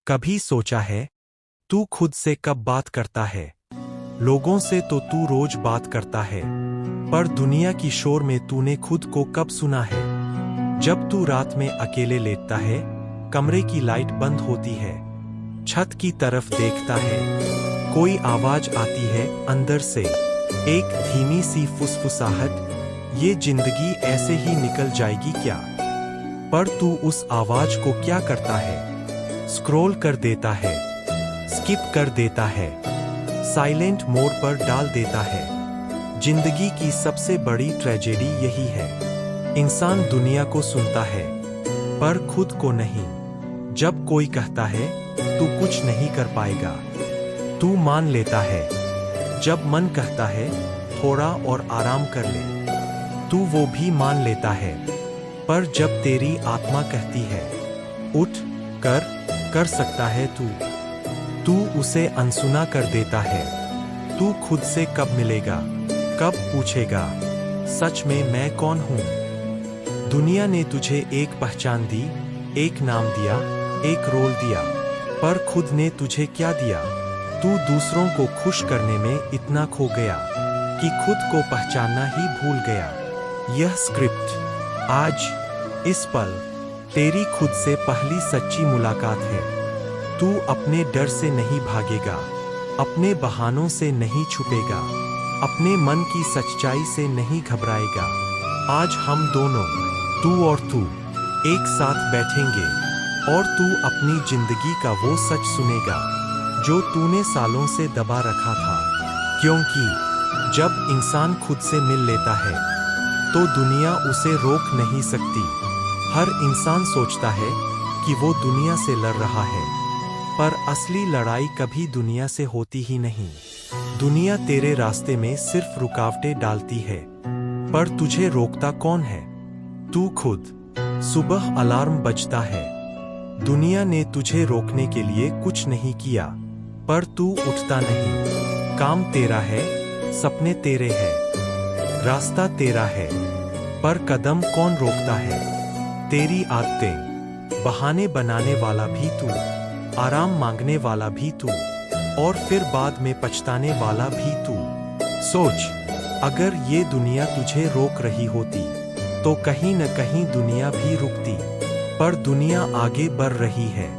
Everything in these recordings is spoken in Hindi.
कभी सोचा है तू खुद से कब बात करता है? लोगों से तो तू रोज बात करता है, पर दुनिया की शोर में तूने खुद को कब सुना है? जब तू रात में अकेले लेटता है, कमरे की लाइट बंद होती है, छत की तरफ देखता है, कोई आवाज आती है अंदर से, एक धीमी सी फुसफुसाहट, ये जिंदगी ऐसे ही निकल जाएगी क्या? पर तू उस आवाज को क्या करता है? स्क्रॉल कर देता है, स्किप कर देता है, साइलेंट मोड पर डाल देता है। जिंदगी की सबसे बड़ी ट्रेजेडी यही है, इंसान दुनिया को सुनता है पर खुद को नहीं। जब कोई कहता है तू कुछ नहीं कर पाएगा, तू मान लेता है। जब मन कहता है थोड़ा और आराम कर ले, तू वो भी मान लेता है। पर जब तेरी आत्मा कहती है उठ कर सकता है तू उसे अनसुना कर देता है। तू खुद से कब मिलेगा, कब पूछेगा सच में मैं कौन हूं? दुनिया ने तुझे एक पहचान दी, एक नाम दिया, एक रोल दिया, पर खुद ने तुझे क्या दिया? तू दूसरों को खुश करने में इतना खो गया कि खुद को पहचानना ही भूल गया। यह स्क्रिप्ट आज इस पल तेरी खुद से पहली सच्ची मुलाकात है। तू अपने डर से नहीं भागेगा, अपने बहानों से नहीं छुपेगा, अपने मन की सच्चाई से नहीं घबराएगा। आज हम दोनों, तू और तू, एक साथ बैठेंगे और तू अपनी जिंदगी का वो सच सुनेगा जो तूने सालों से दबा रखा था। क्योंकि जब इंसान खुद से मिल लेता है तो दुनिया उसे रोक नहीं सकती। हर इंसान सोचता है कि वो दुनिया से लड़ रहा है, पर असली लड़ाई कभी दुनिया से होती ही नहीं। दुनिया तेरे रास्ते में सिर्फ रुकावटें डालती है, पर तुझे रोकता कौन है? तू खुद। सुबह अलार्म बजता है, दुनिया ने तुझे रोकने के लिए कुछ नहीं किया, पर तू उठता नहीं। काम तेरा है, सपने तेरे हैं, रास्ता तेरा है, पर कदम कौन रोकता है? तेरी आदतें, बहाने बनाने वाला भी तू, आराम मांगने वाला भी तू, और फिर बाद में पछताने वाला भी तू। सोच, अगर ये दुनिया तुझे रोक रही होती तो कहीं न कहीं दुनिया भी रुकती। पर दुनिया आगे बढ़ रही है,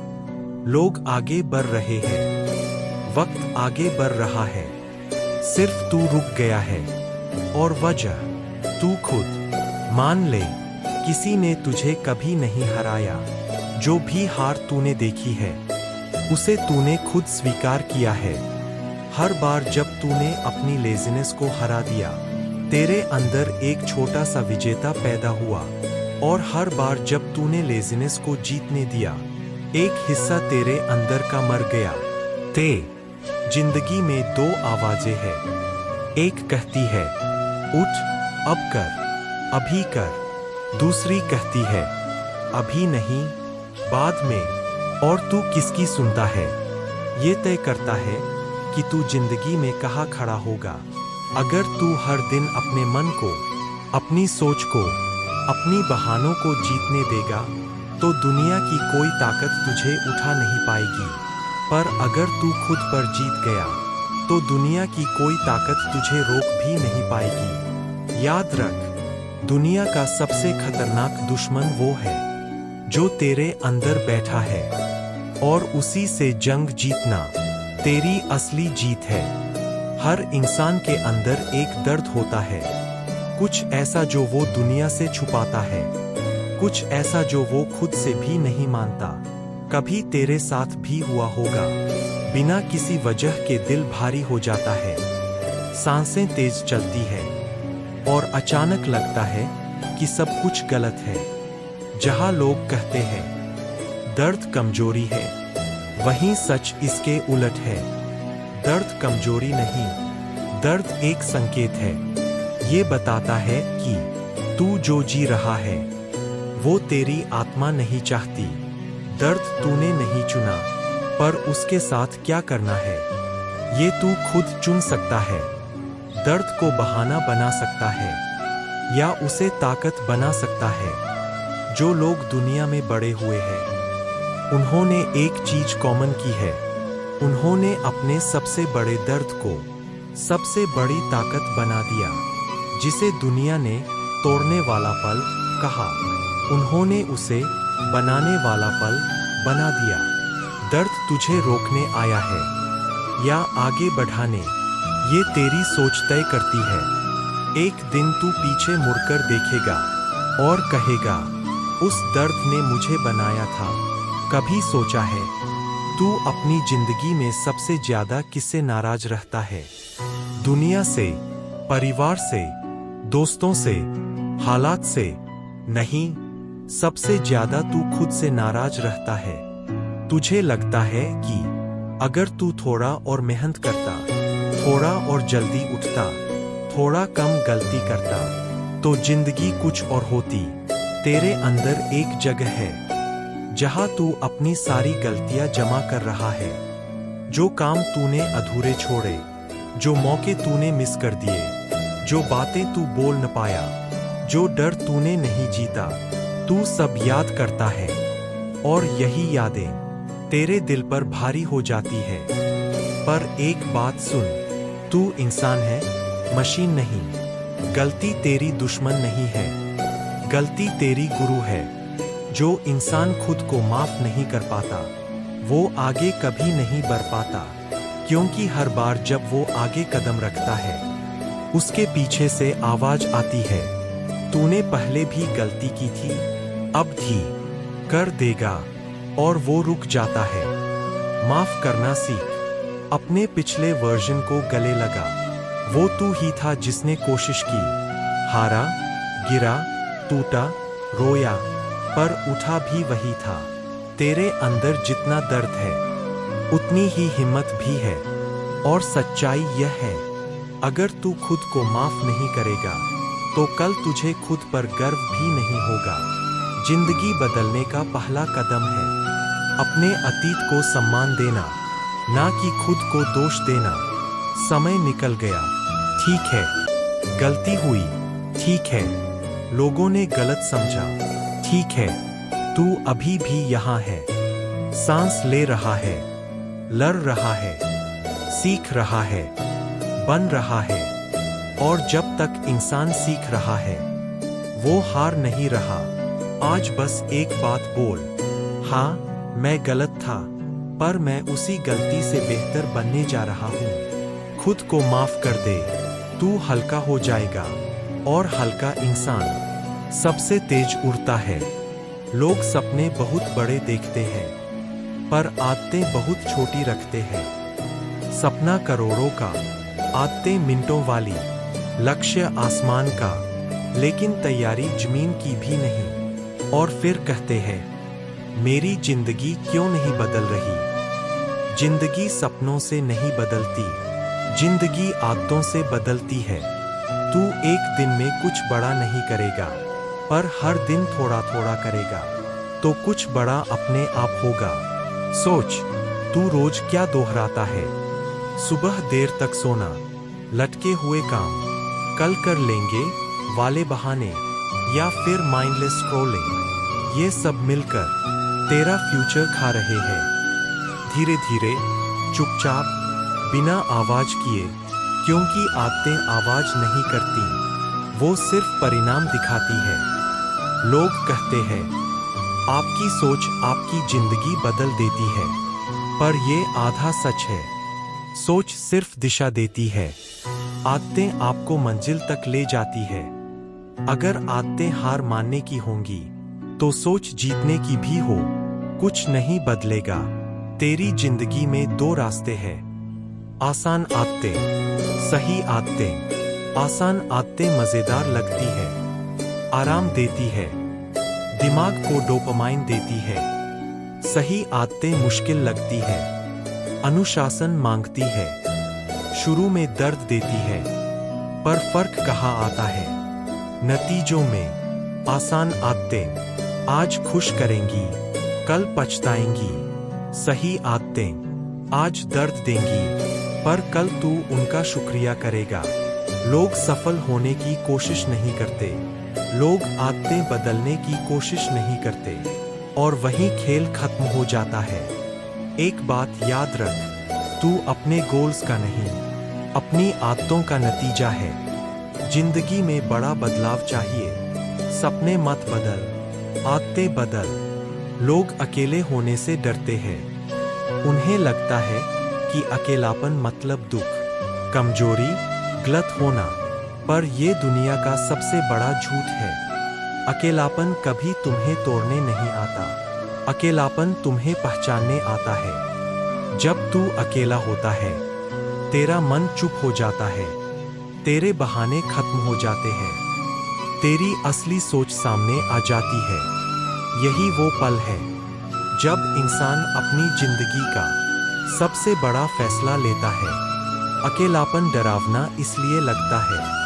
लोग आगे बढ़ रहे हैं, वक्त आगे बढ़ रहा है, सिर्फ तू रुक गया है। और वजह तू खुद। मान ले, किसी ने तुझे कभी नहीं हराया। जो भी हार तूने देखी है उसे तूने खुद स्वीकार किया है। हर बार जब तूने अपनी लेज़ीनेस को हरा दिया, तेरे अंदर एक छोटा सा विजेता पैदा हुआ। और हर बार जब तूने लेज़ीनेस को जीतने दिया, एक हिस्सा तेरे अंदर का मर गया। जिंदगी में दो आवाजें हैं, एक कहती है उठ, अब कर, अभी कर। दूसरी कहती है अभी नहीं, बाद में। और तू किसकी सुनता है, ये तय करता है कि तू जिंदगी में कहाँ खड़ा होगा। अगर तू हर दिन अपने मन को, अपनी सोच को, अपनी बहानों को जीतने देगा तो दुनिया की कोई ताकत तुझे उठा नहीं पाएगी। पर अगर तू खुद पर जीत गया तो दुनिया की कोई ताकत तुझे रोक भी नहीं पाएगी। याद रख, दुनिया का सबसे खतरनाक दुश्मन वो है जो तेरे अंदर बैठा है, और उसी से जंग जीतना तेरी असली जीत है। हर इंसान के अंदर एक दर्द होता है, कुछ ऐसा जो वो दुनिया से छुपाता है, कुछ ऐसा जो वो खुद से भी नहीं मानता। कभी तेरे साथ भी हुआ होगा, बिना किसी वजह के दिल भारी हो जाता है, सांसें तेज चलती है और अचानक लगता है कि सब कुछ गलत है। जहां लोग कहते हैं दर्द कमजोरी है, वहीं सच इसके उलट है। दर्द कमजोरी नहीं, दर्द एक संकेत है। ये बताता है कि तू जो जी रहा है वो तेरी आत्मा नहीं चाहती। दर्द तूने नहीं चुना, पर उसके साथ क्या करना है ये तू खुद चुन सकता है। दर्द को बहाना बना सकता है या उसे ताकत बना सकता है। जो लोग दुनिया में बड़े हुए हैं उन्होंने एक चीज कॉमन की है, उन्होंने अपने सबसे बड़े दर्द को सबसे बड़ी ताकत बना दिया। जिसे दुनिया ने तोड़ने वाला पल कहा, उन्होंने उसे बनाने वाला पल बना दिया। दर्द तुझे रोकने आया है या आगे बढ़ाने, ये तेरी सोच तय करती है। एक दिन तू पीछे मुड़कर देखेगा और कहेगा, उस दर्द ने मुझे बनाया था। कभी सोचा है तू अपनी जिंदगी में सबसे ज्यादा किससे नाराज रहता है? दुनिया से, परिवार से, दोस्तों से, हालात से नहीं, सबसे ज्यादा तू खुद से नाराज रहता है। तुझे लगता है कि अगर तू थोड़ा और मेहनत करता, थोड़ा और जल्दी उठता, थोड़ा कम गलती करता, तो जिंदगी कुछ और होती। तेरे अंदर एक जगह है जहां तू अपनी सारी गलतियां जमा कर रहा है। जो काम तूने अधूरे छोड़े, जो मौके तूने मिस कर दिए, जो बातें तू बोल न पाया, जो डर तूने नहीं जीता, तू सब याद करता है। और यही यादें तेरे दिल पर भारी हो जाती है। पर एक बात सुन, तू इंसान है, मशीन नहीं। गलती तेरी दुश्मन नहीं है, गलती तेरी गुरु है। जो इंसान खुद को माफ नहीं कर पाता, वो आगे कभी नहीं बढ़ पाता। क्योंकि हर बार जब वो आगे कदम रखता है, उसके पीछे से आवाज आती है, तूने पहले भी गलती की थी, अब भी कर देगा। और वो रुक जाता है। माफ करना सीख। अपने पिछले वर्जन को गले लगा। वो तू ही था जिसने कोशिश की, हारा, गिरा, टूटा, रोया, पर उठा भी वही था। तेरे अंदर जितना दर्द है, उतनी ही हिम्मत भी है। और सच्चाई यह है, अगर तू खुद को माफ नहीं करेगा, तो कल तुझे खुद पर गर्व भी नहीं होगा। जिंदगी बदलने का पहला कदम है अपने अतीत को सम्मान देना, ना कि खुद को दोष देना। समय निकल गया, ठीक है, गलती हुई, ठीक है, लोगों ने गलत समझा, ठीक है, तू अभी भी यहाँ है, सांस ले रहा है, लड़ रहा है, सीख रहा है, बन रहा है। और जब तक इंसान सीख रहा है, वो हार नहीं रहा। आज बस एक बात बोल, हाँ, मैं गलत था, पर मैं उसी गलती से बेहतर बनने जा रहा हूँ। खुद को माफ कर दे, तू हल्का हो जाएगा। और हल्का इंसान सबसे तेज उड़ता है। लोग सपने बहुत बड़े देखते हैं, पर आदतें बहुत छोटी रखते हैं। सपना करोड़ों का, आदतें मिनटों वाली, लक्ष्य आसमान का, लेकिन तैयारी जमीन की भी नहीं। और फिर कहते हैं, मेरी जिंदगी क्यों नहीं बदल रही? जिंदगी सपनों से नहीं बदलती, जिंदगी आदतों से बदलती है। तू एक दिन में कुछ बड़ा नहीं करेगा, पर हर दिन थोड़ा थोड़ा करेगा, तो कुछ बड़ा अपने आप होगा। सोच, तू रोज क्या दोहराता है? सुबह देर तक सोना, लटके हुए काम, कल कर लेंगे वाले बहाने, या फिर माइंडलेस स्क्रॉलिंग। ये सब मिलकर तेरा फ्यूचर खा रहे हैं। धीरे धीरे, चुपचाप, बिना आवाज किए, क्योंकि आदतें आवाज नहीं करती, वो सिर्फ परिणाम दिखाती है। लोग कहते हैं, आपकी सोच आपकी जिंदगी बदल देती है, पर ये आधा सच है। सोच सिर्फ दिशा देती है, आदतें आपको मंजिल तक ले जाती है। अगर आदतें हार मानने की होंगी, तो सोच जीतने की भी हो। कुछ नहीं बदलेगा। तेरी जिंदगी में दो रास्ते हैं, आसान आदतें, सही आदतें। आसान आदतें मजेदार लगती है, आराम देती है, दिमाग को डोपामाइन देती है। सही आदतें मुश्किल लगती है, अनुशासन मांगती है, शुरू में दर्द देती है, पर फर्क कहाँ आता है? नतीजों में। आसान आदतें आज खुश करेंगी, कल पछताएंगी। सही आदतें आज दर्द देंगी, पर कल तू उनका शुक्रिया करेगा। लोग सफल होने की कोशिश नहीं करते, लोग आदतें बदलने की कोशिश नहीं करते। और वहीं खेल खत्म हो जाता है। एक बात याद रख, तू अपने गोल्स का नहीं, अपनी आदतों का नतीजा है। जिंदगी में बड़ा बदलाव चाहिए, सपने मत बदल, आदतें बदल। लोग अकेले होने से डरते हैं। उन्हें लगता है कि अकेलापन मतलब दुख, कमजोरी, गलत होना। पर ये दुनिया का सबसे बड़ा झूठ है। अकेलापन कभी तुम्हें तोड़ने नहीं आता, अकेलापन तुम्हें पहचानने आता है। जब तू अकेला होता है, तेरा मन चुप हो जाता है, तेरे बहाने खत्म हो जाते हैं, तेरी असली सोच सामने आ जाती है। यही वो पल है जब इंसान अपनी जिंदगी का सबसे बड़ा फैसला लेता है। अकेलापन डरावना इसलिए लगता है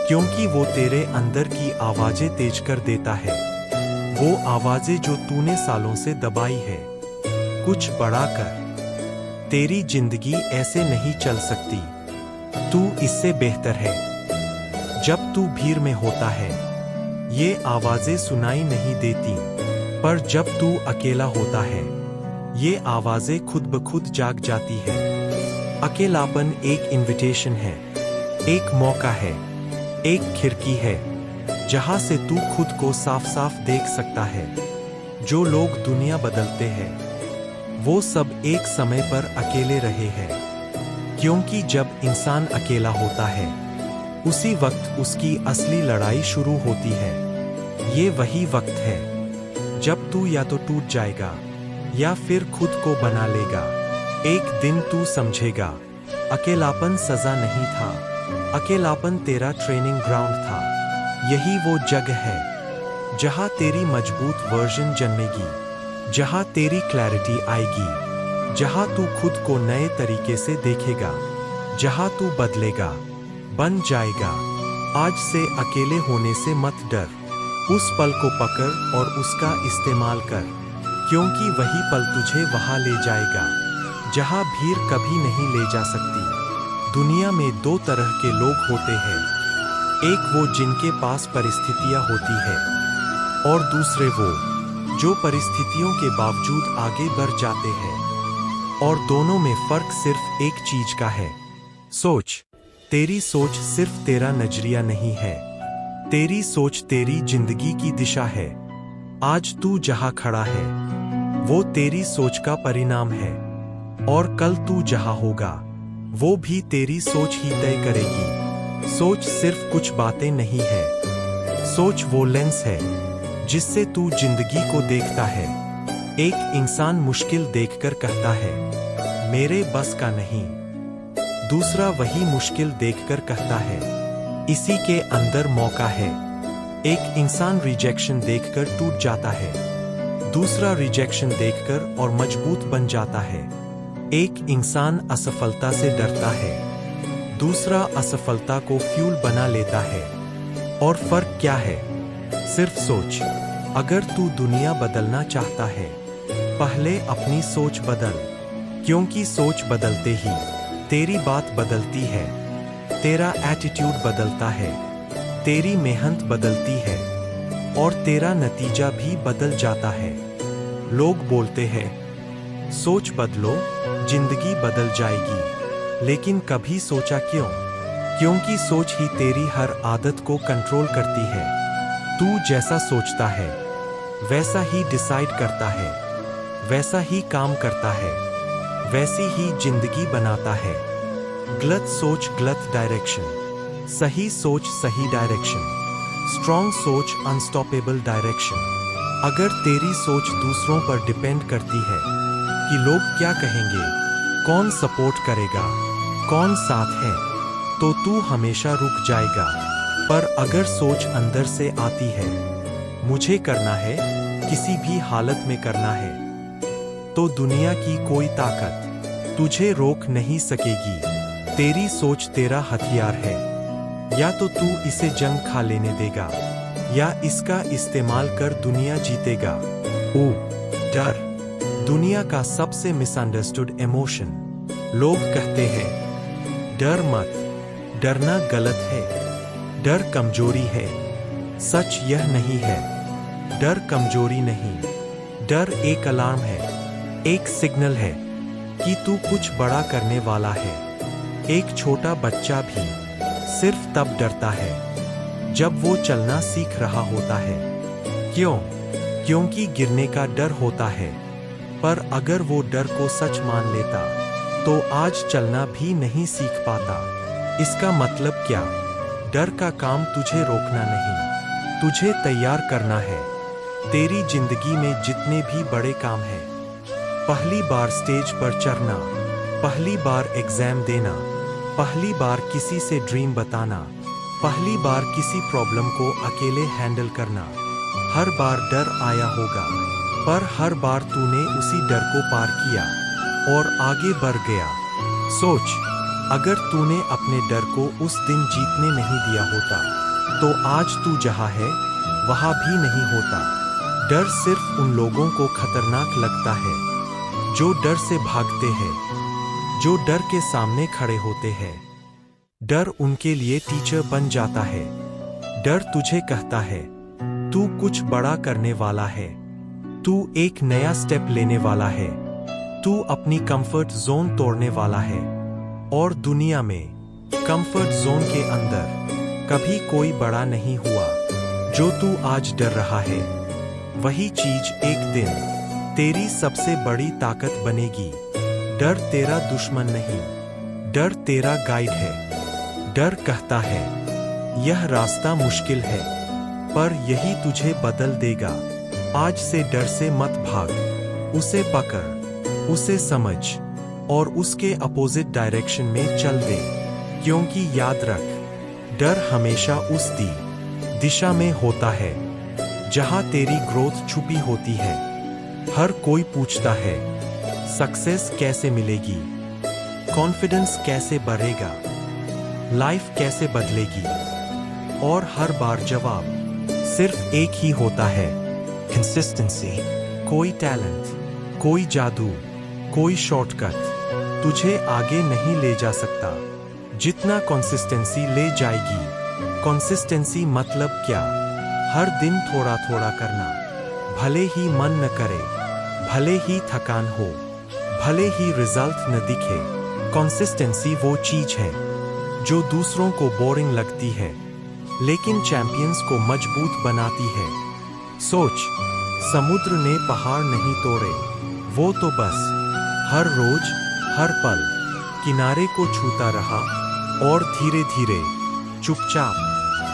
क्योंकि वो तेरे अंदर की आवाजें तेज कर देता है। वो आवाजें जो तूने सालों से दबाई है। कुछ बड़ा कर, तेरी जिंदगी ऐसे नहीं चल सकती, तू इससे बेहतर है। जब तू भीड़ में होता है, ये आवाजें सुनाई नहीं देती, पर जब तू अकेला होता है, ये आवाजें खुद ब खुद जाग जाती है। अकेलापन एक इनविटेशन है, एक मौका है, एक खिड़की है जहां से तू खुद को साफ साफ देख सकता है। जो लोग दुनिया बदलते हैं, वो सब एक समय पर अकेले रहे हैं, क्योंकि जब इंसान अकेला होता है, उसी वक्त उसकी असली लड़ाई शुरू होती है। ये वही वक्त है जब तू या तो टूट जाएगा या फिर खुद को बना लेगा। एक दिन तू समझेगा, अकेलापन सजा नहीं था, अकेलापन तेरा ट्रेनिंग ग्राउंड था। यही वो जगह है जहां तेरी मजबूत वर्जन जन्मेगी, जहां तेरी क्लैरिटी आएगी, जहां तू खुद को नए तरीके से देखेगा, जहां तू बदलेगा, बन जाएगा। आज से अकेले होने से मत डर, उस पल को पकड़ और उसका इस्तेमाल कर, क्योंकि वही पल तुझे वहां ले जाएगा जहां भीड़ कभी नहीं ले जा सकती। दुनिया में दो तरह के लोग होते हैं, एक वो जिनके पास परिस्थितियां होती है, और दूसरे वो जो परिस्थितियों के बावजूद आगे बढ़ जाते हैं। और दोनों में फर्क सिर्फ एक चीज का है, सोच। तेरी सोच सिर्फ तेरा नजरिया नहीं है, तेरी सोच तेरी जिंदगी की दिशा है। आज तू जहां खड़ा है, वो तेरी सोच का परिणाम है, और कल तू जहां होगा, वो भी तेरी सोच ही तय करेगी। सोच सिर्फ कुछ बातें नहीं है, सोच वो लेंस है जिससे तू जिंदगी को देखता है। एक इंसान मुश्किल देखकर कहता है, मेरे बस का नहीं। दूसरा वही मुश्किल देखकर कहता है, इसी के अंदर मौका है। एक इंसान रिजेक्शन देखकर टूट जाता है, दूसरा रिजेक्शन देखकर और मजबूत बन जाता है। एक इंसान असफलता से डरता है, दूसरा असफलता को फ्यूल बना लेता है। और फर्क क्या है? सिर्फ सोच। अगर तू दुनिया बदलना चाहता है, पहले अपनी सोच बदल, क्योंकि सोच बदलते ही तेरी बात बदलती है, तेरा एटीट्यूड बदलता है, तेरी मेहनत बदलती है, और तेरा नतीजा भी बदल जाता है। लोग बोलते हैं, सोच बदलो, जिंदगी बदल जाएगी। लेकिन कभी सोचा क्यों? क्योंकि सोच ही तेरी हर आदत को कंट्रोल करती है। तू जैसा सोचता है, वैसा ही डिसाइड करता है, वैसा ही काम करता है, वैसी ही जिंदगी बनाता है। गलत सोच गलत डायरेक्शन, सही सोच सही डायरेक्शन, स्ट्रॉन्ग सोच अनस्टॉपेबल डायरेक्शन। अगर तेरी सोच दूसरों पर डिपेंड करती है कि लोग क्या कहेंगे, कौन सपोर्ट करेगा, कौन साथ है, तो तू हमेशा रुक जाएगा। पर अगर सोच अंदर से आती है, मुझे करना है, किसी भी हालत में करना है, तो दुनिया की कोई ताकत तुझे रोक नहीं सकेगी। तेरी सोच तेरा हथियार है, या तो तू इसे जंग खा लेने देगा, या इसका इस्तेमाल कर दुनिया जीतेगा। ओ डर, दुनिया का सबसे मिसअंडरस्टूड इमोशन। लोग कहते हैं, डर मत, डरना गलत है, डर कमजोरी है। सच यह नहीं है, डर कमजोरी नहीं, डर एक अलार्म है, एक सिग्नल है कि तू कुछ बड़ा करने वाला है। एक छोटा बच्चा भी सिर्फ तब डरता है जब वो चलना सीख रहा होता है। क्यों? क्योंकि गिरने का डर होता है। पर अगर वो डर को सच मान लेता तो आज चलना भी नहीं सीख पाता। इसका मतलब क्या? डर का काम तुझे रोकना नहीं, तुझे तैयार करना है। तेरी जिंदगी में जितने भी बड़े काम हैं, पहली बार स्टेज पर चढ़ना, पहली बार एग्जाम देना, पहली बार किसी से ड्रीम बताना, पहली बार किसी प्रॉब्लम को अकेले हैंडल करना, हर बार डर आया होगा, पर हर बार तूने उसी डर को पार किया और आगे बढ़ गया। सोच, अगर तूने अपने डर को उस दिन जीतने नहीं दिया होता तो आज तू जहां है वहां भी नहीं होता। डर सिर्फ उन लोगों को खतरनाक लगता है जो डर से भागते हैं, जो डर के सामने खड़े होते हैं। डर उनके लिए टीचर बन जाता है। डर तुझे कहता है तू कुछ बड़ा करने वाला है, तू एक नया स्टेप लेने वाला है, तू अपनी कंफर्ट जोन तोड़ने वाला है। और दुनिया में कंफर्ट जोन के अंदर कभी कोई बड़ा नहीं हुआ। जो तू आज डर रहा है वही चीज एक दिन तेरी सबसे बड़ी ताकत बनेगी। डर तेरा दुश्मन नहीं, डर तेरा गाइड है। डर कहता है यह रास्ता मुश्किल है पर यही तुझे बदल देगा। आज से डर से मत भाग, उसे पकड़, उसे समझ और उसके अपोजिट डायरेक्शन में चल दे। क्योंकि याद रख, डर हमेशा उस दिशा में होता है जहां तेरी ग्रोथ छुपी होती है। हर कोई पूछता है सक्सेस कैसे मिलेगी, कॉन्फिडेंस कैसे बढ़ेगा, लाइफ कैसे बदलेगी, और हर बार जवाब सिर्फ एक ही होता है, कंसिस्टेंसी। कोई टैलेंट, कोई जादू, कोई शॉर्टकट तुझे आगे नहीं ले जा सकता जितना कंसिस्टेंसी ले जाएगी। कंसिस्टेंसी मतलब क्या? हर दिन थोड़ा थोड़ा करना, भले ही मन न करे, भले ही थकान हो, भले ही रिजल्ट न दिखे। कंसिस्टेंसी वो चीज है जो दूसरों को बोरिंग लगती है लेकिन चैंपियंस को मजबूत बनाती है। सोच, समुद्र ने पहाड़ नहीं तोड़े, वो तो बस हर रोज हर पल किनारे को छूता रहा और धीरे धीरे चुपचाप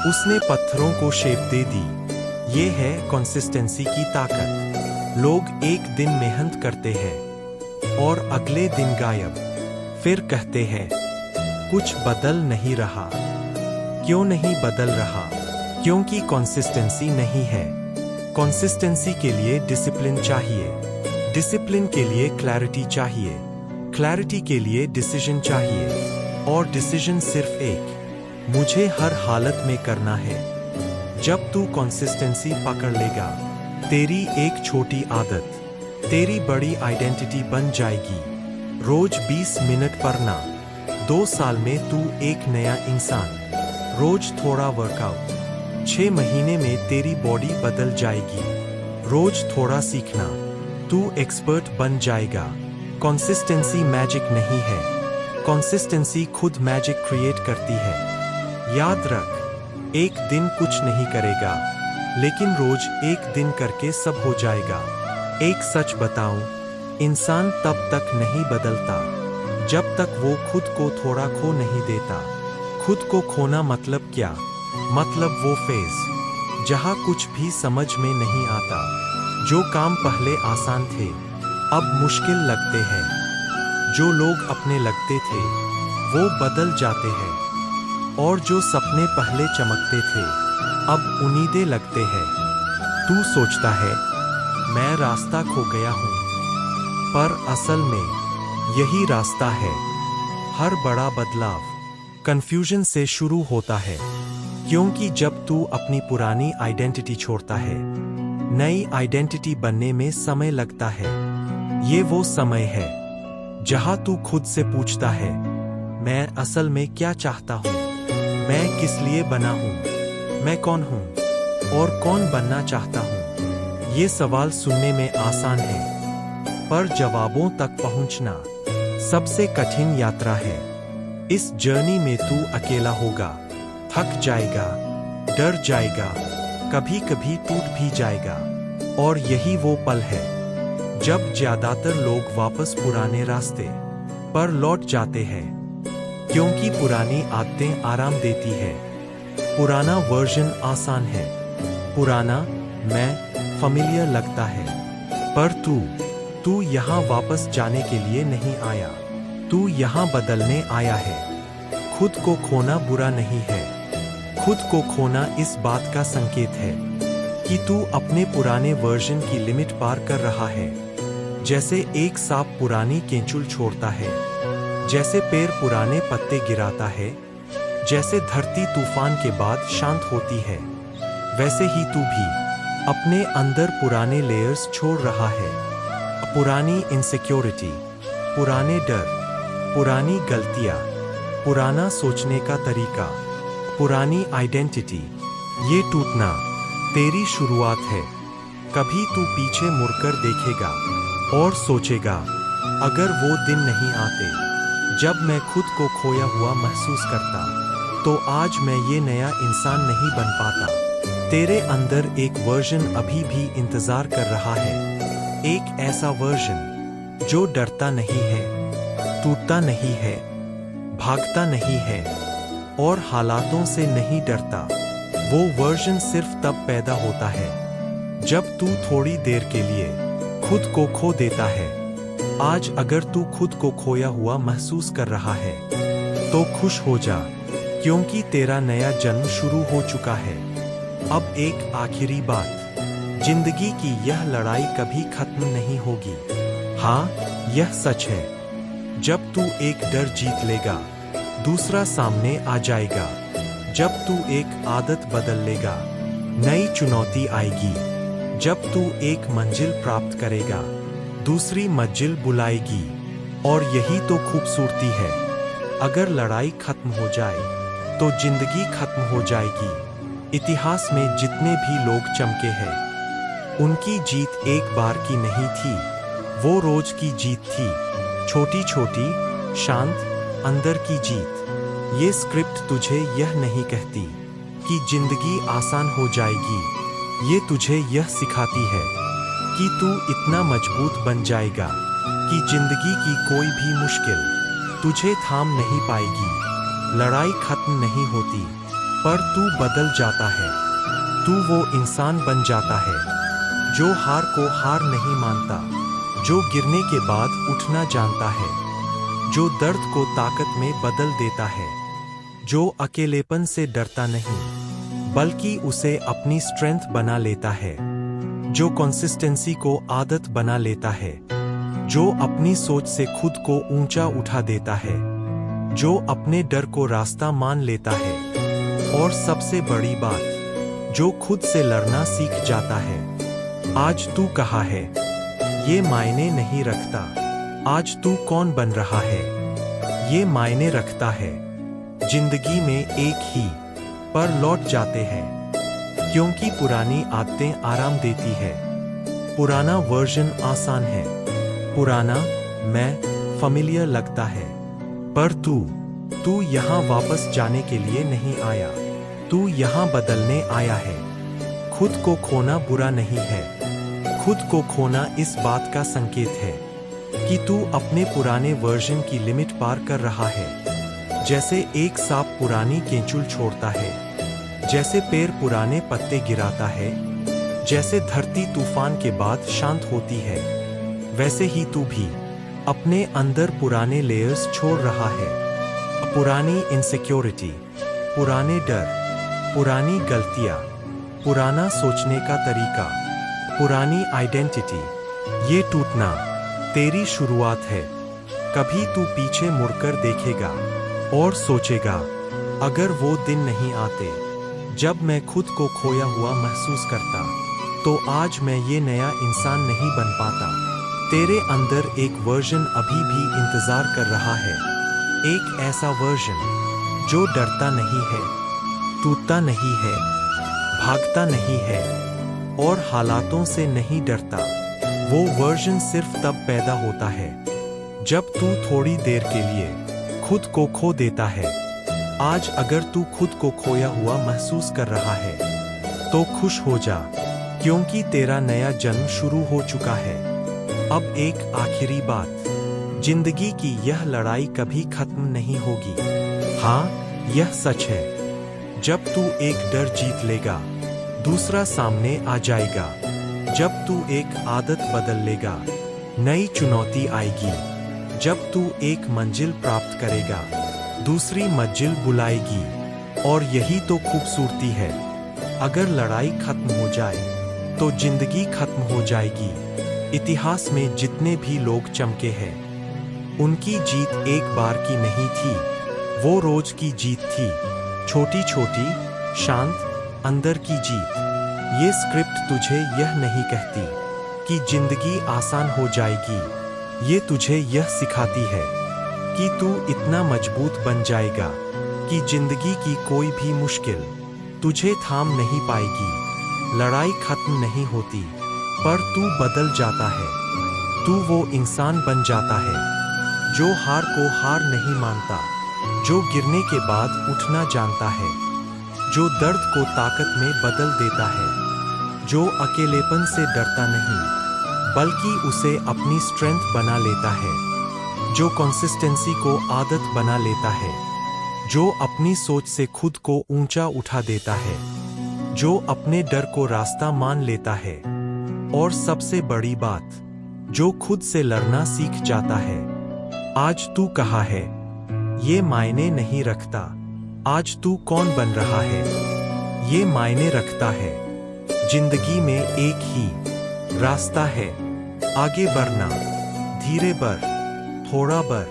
उसने पत्थरों को शेप दे दी। ये है कंसिस्टेंसी की ताकत। लोग एक दिन मेहनत करते हैं और अगले दिन गायब, फिर कहते हैं कुछ बदल नहीं रहा। क्यों नहीं बदल रहा? क्योंकि कंसिस्टेंसी नहीं है। कंसिस्टेंसी के लिए डिसिप्लिन चाहिए, डिसिप्लिन के लिए क्लैरिटी चाहिए, क्लैरिटी के लिए डिसीजन चाहिए, और डिसीजन सिर्फ एक, मुझे हर हालत में करना है। जब तू कंसिस्टेंसी पकड़ लेगा, तेरी एक छोटी आदत तेरी बड़ी आइडेंटिटी बन जाएगी। रोज 20 मिनट पढ़ना, 2 साल में तू एक नया इंसान। रोज थोड़ा वर्कआउट, 6 महीने में तेरी बॉडी बदल जाएगी। रोज थोड़ा सीखना, तू एक्सपर्ट बन जाएगा। कंसिस्टेंसी मैजिक नहीं है, कंसिस्टेंसी खुद मैजिक क्रिएट करती है। याद रख, एक दिन कुछ नहीं करेगा लेकिन रोज एक दिन करके सब हो जाएगा। एक सच बताऊं, इंसान तब तक नहीं बदलता जब तक वो खुद को थोड़ा खो नहीं देता। खुद को खोना मतलब क्या? मतलब वो फेज जहां कुछ भी समझ में नहीं आता, जो काम पहले आसान थे अब मुश्किल लगते हैं, जो लोग अपने लगते थे वो बदल जाते हैं, और जो सपने पहले चमकते थे अब उम्मीदें लगते हैं। तू सोचता है मैं रास्ता खो गया हूं, पर असल में यही रास्ता है। हर बड़ा बदलाव कंफ्यूजन से शुरू होता है, क्योंकि जब तू अपनी पुरानी आइडेंटिटी छोड़ता है, नई आइडेंटिटी बनने में समय लगता है। ये वो समय है जहां तू खुद से पूछता है मैं असल में क्या चाहता हूं, मैं किस लिए बना हूं, मैं कौन हूं और कौन बनना चाहता हूं। ये सवाल सुनने में आसान है, पर जवाबों तक पहुंचना सबसे कठिन यात्रा है। इस जर्नी में तू अकेला होगा, थक जाएगा, डर जाएगा, कभी कभी टूट भी जाएगा। और यही वो पल है जब ज्यादातर लोग वापस पुराने रास्ते पर लौट जाते हैं, क्योंकि पुरानी आदतें आराम देती है, पुराना वर्जन आसान है, पुराना मैं familiar लगता है। पर तू यहाँ वापस जाने के लिए नहीं आया, तू यहाँ बदलने आया है। खुद को खोना बुरा नहीं है, खुद को खोना इस बात का संकेत है कि तू अपने पुराने वर्जन की लिमिट पार कर रहा है। जैसे एक सांप पुरानी केंचुल छोड़ता है, जैसे पेड़ पुराने पत्ते गिराता है, जैसे धरती तूफान के बाद शांत होती है, वैसे ही तू भी अपने अंदर पुराने लेयर्स छोड़ रहा है। पुरानी इनसिक्योरिटी, पुराने डर, पुरानी गलतियां, पुराना सोचने का तरीका, पुरानी आइडेंटिटी। ये टूटना तेरी शुरुआत है। कभी तू पीछे मुड़कर देखेगा और सोचेगा, अगर वो दिन नहीं आते जब मैं खुद को खोया हुआ महसूस करता, तो आज मैं ये नया इंसान नहीं बन पाता। तेरे अंदर एक वर्जन अभी भी इंतजार कर रहा है, एक ऐसा वर्जन जो डरता नहीं है, टूटता नहीं है, भागता नहीं है और हालातों से नहीं डरता। वो वर्जन सिर्फ तब पैदा होता है जब तू थोड़ी देर के लिए खुद को खो देता है। आज अगर तू खुद को खोया हुआ महसूस कर रहा है तो खुश हो जा, क्योंकि तेरा नया जन्म शुरू हो चुका है। अब एक आखिरी बात, जिंदगी की यह लड़ाई कभी खत्म नहीं होगी। हाँ, यह सच है, जब तू एक डर जीत लेगा दूसरा सामने आ जाएगा। जब तू एक आदत बदल लेगा नई चुनौती आएगी। जब तू एक मंजिल प्राप्त करेगा दूसरी मंजिल बुलाएगी। और यही तो खूबसूरती है। अगर लड़ाई खत्म हो जाए तो जिंदगी खत्म हो जाएगी। इतिहास में जितने भी लोग चमके हैं, उनकी जीत एक बार की नहीं थी, वो रोज की जीत थी। छोटी छोटी शांत अंदर की जीत। ये स्क्रिप्ट तुझे यह नहीं कहती कि जिंदगी आसान हो जाएगी, ये तुझे यह सिखाती है कि तू इतना मजबूत बन जाएगा कि जिंदगी की कोई भी मुश्किल तुझे थाम नहीं पाएगी। लड़ाई खत्म नहीं होती, पर तू बदल जाता है। तू वो इंसान बन जाता है जो हार को हार नहीं मानता, जो गिरने के बाद उठना जानता है, जो दर्द को ताकत में बदल देता है, जो अकेलेपन से डरता नहीं बल्कि उसे अपनी स्ट्रेंथ बना लेता है, जो कंसिस्टेंसी को आदत बना लेता है, जो अपनी सोच से खुद को ऊंचा उठा देता है, जो अपने डर को रास्ता मान लेता है, और सबसे बड़ी बात, जो खुद से लड़ना सीख जाता है। आज तू कहाँ है ये मायने नहीं रखता, आज तू कौन बन रहा है ये मायने रखता है। जिंदगी में एक ही पर लौट जाते हैं, क्योंकि पुरानी आदतें आराम देती है, पुराना वर्जन आसान है, पुराना मैं familiar लगता है। पर तू यहाँ वापस जाने के लिए नहीं आया, तू यहाँ बदलने आया है। खुद को खोना बुरा नहीं है, खुद को खोना इस बात का संकेत है कि तू अपने पुराने वर्जन की लिमिट पार कर रहा है। जैसे एक सांप पुरानी केंचुल छोड़ता है, जैसे पेड़ पुराने पत्ते गिराता है, जैसे धरती तूफान के बाद शांत होती है, वैसे ही तू भी अपने अंदर पुराने लेयर्स छोड़ रहा है। पुरानी इनसिक्योरिटी, पुराने डर, पुरानी गलतियां, पुराना सोचने का तरीका, पुरानी आइडेंटिटी। ये टूटना तेरी शुरुआत है। कभी तू पीछे मुड़कर देखेगा और सोचेगा, अगर वो दिन नहीं आते जब मैं खुद को खोया हुआ महसूस करता, तो आज मैं ये नया इंसान नहीं बन पाता। तेरे अंदर एक वर्जन अभी भी इंतजार कर रहा है, एक ऐसा वर्जन जो डरता नहीं है, टूटता नहीं है, भागता नहीं है और हालातों से नहीं डरता। वो वर्जन सिर्फ तब पैदा होता है जब तू थोड़ी देर के लिए खुद को खो देता है। आज अगर तू खुद को खोया हुआ महसूस कर रहा है तो खुश हो जा, क्योंकि तेरा नया जन्म शुरू हो चुका है। अब एक आखिरी बात, जिंदगी की यह लड़ाई कभी खत्म नहीं होगी। हाँ, यह सच है, जब तू एक डर जीत लेगा दूसरा सामने आ जाएगा। जब तू एक आदत बदल लेगा नई चुनौती आएगी। जब तू एक मंजिल प्राप्त करेगा दूसरी मंजिल बुलाएगी। और यही तो खूबसूरती है। अगर लड़ाई खत्म हो जाए तो जिंदगी खत्म हो जाएगी। इतिहास में जितने भी लोग चमके हैं उनकी जीत एक बार की नहीं थी, वो रोज की जीत थी। छोटी छोटी शांत अंदर की जीत। ये स्क्रिप्ट तुझे यह नहीं कहती कि जिंदगी आसान हो जाएगी, ये तुझे यह सिखाती है कि तू इतना मजबूत बन जाएगा कि जिंदगी की कोई भी मुश्किल तुझे थाम नहीं पाएगी। लड़ाई खत्म नहीं होती, पर तू बदल जाता है। तू वो इंसान बन जाता है जो हार को हार नहीं मानता, जो गिरने के बाद उठना जानता है, जो दर्द को ताकत में बदल देता है, जो अकेलेपन से डरता नहीं बल्कि उसे अपनी स्ट्रेंथ बना लेता है, जो कंसिस्टेंसी को आदत बना लेता है, जो अपनी सोच से खुद को ऊंचा उठा देता है, जो अपने डर को रास्ता मान लेता है, और सबसे बड़ी बात, जो खुद से लड़ना सीख जाता है। आज तू कहाँ है ये मायने नहीं रखता, आज तू कौन बन रहा है ये मायने रखता है। जिंदगी में एक ही रास्ता है, आगे बढ़ना, धीरे बढ़, थोड़ा बढ़,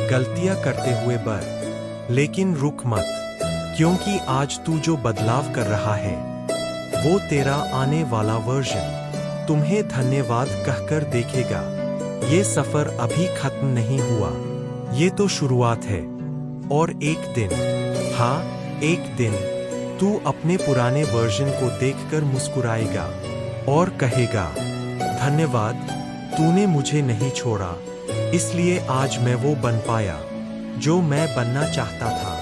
गलतियां करते हुए बढ़, लेकिन रुक मत, क्योंकि आज तू जो बदलाव कर रहा है वो तेरा आने वाला वर्जन तुम्हें धन्यवाद कहकर देखेगा। ये सफर अभी खत्म नहीं हुआ, ये तो शुरुआत है। और एक दिन, हाँ एक दिन, तू अपने पुराने वर्जन को देखकर मुस्कुराएगा और कहेगा, धन्यवाद, तूने मुझे नहीं छोड़ा, इसलिए आज मैं वो बन पाया जो मैं बनना चाहता था।